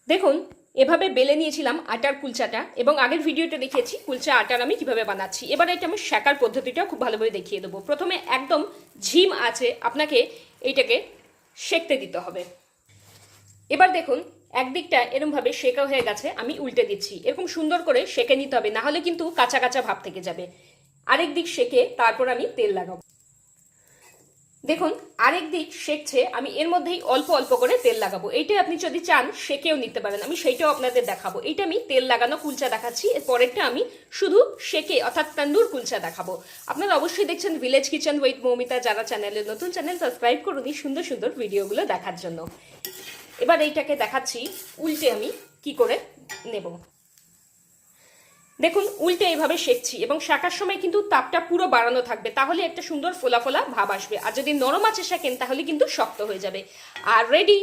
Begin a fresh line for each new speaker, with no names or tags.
দেখুন এভাবে বেলে নিয়েছিলাম আটার কুলচাটা, এবং আগের ভিডিওতে দেখিয়েছি কুলচা আটার আমি কিভাবে বানাচ্ছি। এবার এটা আমি শেখার পদ্ধতিটাও খুব ভালোভাবে দেখিয়ে দেবো। প্রথমে একদম ঝিম আছে আপনাকে এইটাকে সেঁকতে দিতে হবে। এবার দেখুন একদিকটা এরকমভাবে সেঁকা হয়ে গেছে, আমি উল্টে দিচ্ছি। এরকম সুন্দর করে সেঁকে নিতে হবে, না হলে কিন্তু কাঁচা কাঁচা ভাব থেকে যাবে। আরেক দিক সেঁকে তারপর আমি তেল লাগাবো। দেখুন আরেক দিক সেঁকছে, আমি এর মধ্যেই অল্প অল্প করে তেল লাগাবো। এইটা আপনি যদি চান সেঁকেও নিতে পারেন, আমি সেইটাও আপনাদের দেখাবো। এইটা আমি তেল লাগানো কুলচা দেখাচ্ছি, এর পরেরটা আমি শুধু সেঁকে অর্থাৎ তন্দুর কুলচা দেখাবো। আপনারা অবশ্যই দেখছেন ভিলেজ কিচেন উইথ মৌমিতা, যারা চ্যানেলে নতুন চ্যানেল সাবস্ক্রাইব করুন এই সুন্দর সুন্দর ভিডিওগুলো দেখার জন্য। এবার এইটাকে দেখাচ্ছি উল্টে আমি কি করে নেব। দেখুন উল্টে এইভাবে সেঁকছি, এবং শাকার সময় কিন্তু তাপটা পুরো বাড়ানো থাকবে, তাহলে একটা সুন্দর ফোলা ফোলা ভাব আসবে। আর যদি নরম আঁচে সেঁকেন তাহলে কিন্তু শক্ত হয়ে যাবে। আর রেডি